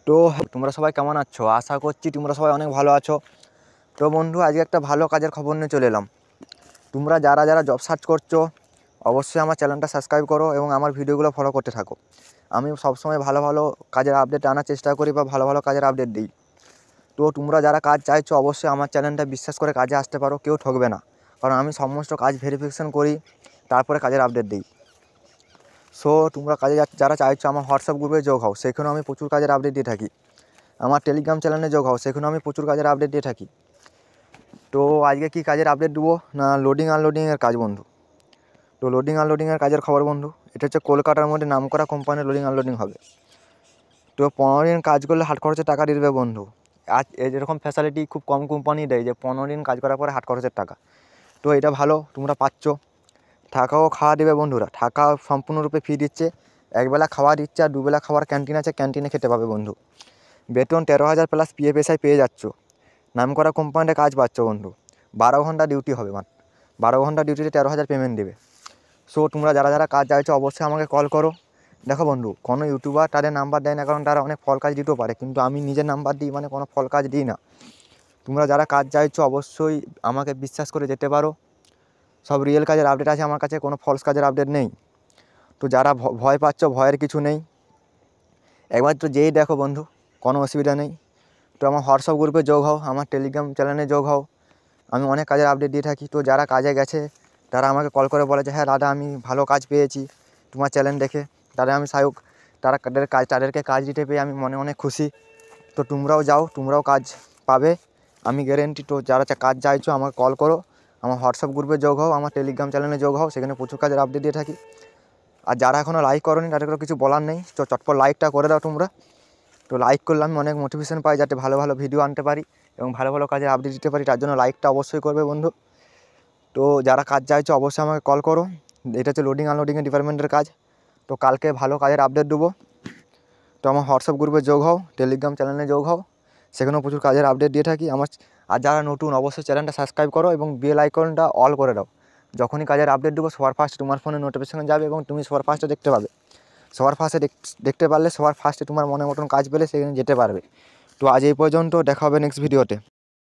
তো তোমরা সবাই কেমন আছো? আশা করছি তোমরা সবাই অনেক ভালো আছো। তো বন্ধু, আজকে একটা ভালো কাজের খবর নিয়ে চলে এলাম। তোমরা যারা যারা জব সার্চ করছো অবশ্যই আমার চ্যানেলটা সাবস্ক্রাইব করো এবং আমার ভিডিওগুলো ফলো করতে থাকো। আমি সবসময় ভালো ভালো কাজের আপডেট আনার চেষ্টা করি বা ভালো ভালো কাজের আপডেট দিই। তো তোমরা যারা কাজ চাইছো অবশ্যই আমার চ্যানেলটা বিশ্বাস করে কাজে আসতে পারো, কেউ ঠকবে না। কারণ আমি সমস্ত কাজ ভেরিফিকেশন করি, তারপরে কাজের আপডেট দিই। সো তোমরা কাজে যারা চাইছো আমার হোয়াটসঅ্যাপ গ্রুপে যোগ হও, সেখানেও আমি প্রচুর কাজের আপডেট দিয়ে থাকি। আমার টেলিগ্রাম চ্যানেলে যোগ হও, সেখানেও আমি প্রচুর কাজের আপডেট দিয়ে থাকি। তো আজকে কি কাজের আপডেট দেবো না লোডিং আনলোডিংয়ের কাজ বন্ধু। তো লোডিং আনলোডিংয়ের কাজের খবর বন্ধু, এটা হচ্ছে কলকাতার মধ্যে নামকরা কোম্পানির লোডিং আনলোডিং হবে। তো 15 দিন কাজ করলে হাট খরচের টাকা দিয়ে দেবে বন্ধু। আজ এরকম ফ্যাসিলিটি খুব কম কোম্পানি দেয় যে 15 দিন কাজ করার পরে হাট খরচের টাকা। তো এটা ভালো, তোমরা পাচ্ছ। থাকাও খাওয়া দেবে বন্ধুরা, থাকা সম্পূর্ণরূপে ফ্রি দিচ্ছে। একবেলা খাওয়া দিচ্ছে আর দুবেলা খাওয়ার ক্যান্টিন আছে, ক্যান্টিনে খেতে পাবে বন্ধু। বেতন 13,000 প্লাস PF পেয়ে যাচ্ছ। নামকরা কোম্পানিতে কাজ পাচ্ছ বন্ধু। 12 ঘন্টা ডিউটি হবে, 12 ঘন্টা ডিউটিতে 13,000 পেমেন্ট দেবে। সো তোমরা যারা যারা কাজ চাইছো অবশ্যই আমাকে কল করো। দেখো বন্ধু, কোনো ইউটিউবার তাদের নাম্বার দেয় না, কারণ তারা অনেক ফল কাজ দিতেও পারে, কিন্তু আমি নিজের নাম্বার দিই, মানে কোনো ফল কাজ দিই না। তোমরা যারা কাজ চাইছো অবশ্যই আমাকে বিশ্বাস করে যেতে পারো। সব রিয়েল কাজের আপডেট আছে আমার কাছে, কোনো ফলস কাজের আপডেট নেই। তো যারা ভয় পাচ্ছ, ভয়ের কিছু নেই, একবার তো যেই দেখো বন্ধু, কোনো অসুবিধা নেই। তো আমার হোয়াটসঅ্যাপ গ্রুপে যোগ হও, আমার টেলিগ্রাম চ্যানেলে যোগ হও। আমি অনেক কাজের আপডেট দিয়ে থাকি। তো যারা কাজে গেছে তারা আমাকে কল করে বলে যে হ্যাঁ দাদা, আমি ভালো কাজ পেয়েছি তোমার চ্যানেল দেখে। তাদের আমি সহায়ক, তাদেরকে কাজ দিতে পেয়ে আমি মনে অনেক খুশি। তো তোমরাও যাও, তোমরাও কাজ পাবে, আমি গ্যারেন্টি। তো যারা কাজ চাইছো আমাকে কল করো, আমার হোয়াটসঅ্যাপ গ্রুপে যোগ হও, আমার টেলিগ্রাম চ্যানেলে যোগ হও, সেখানে প্রচুর কাজের আপডেট দিয়ে থাকি। আর যারা এখনও লাইক করোনি তাদেরকে কিছু বলার নেই, তো চটপট লাইকটা করে দাও তোমরা। তো লাইক করলে আমি অনেক মোটিভেশন পাই, যাতে ভালো ভালো ভিডিও আনতে পারি এবং ভালো ভালো কাজের আপডেট দিতে পারি। তার জন্য লাইকটা অবশ্যই করবে বন্ধু। তো যারা কাজ চাইছো অবশ্যই আমাকে কল করো। এটা হচ্ছে লোডিং আনলোডিংয়ের ডিপার্টমেন্টের কাজ। তো কালকে ভালো কাজের আপডেট দেবো। তো আমার হোয়াটসঅ্যাপ গ্রুপে যোগ হও, টেলিগ্রাম চ্যানেলে যোগ হও, সেখানেও প্রচুর কাজের আপডেট দিয়ে থাকি আমার। আর যারা নতুন অবশ্যই চ্যানেলটা সাবস্ক্রাইব করো এবং বেল আইকনটা অল করে দাও। যখনই কাজের আপডেট দেবো সবার ফার্স্টে তোমার ফোনে নোটিফিকেশন যাবে এবং তুমি সবার ফার্স্টে দেখতে পাবে। সবার ফার্স্টে দেখতে পারলে সবার ফার্স্টে তোমার মনের মতন কাজ পেলে সেখানে যেতে পারবে। তো আজ এই পর্যন্ত, দেখা হবে নেক্সট ভিডিওতে।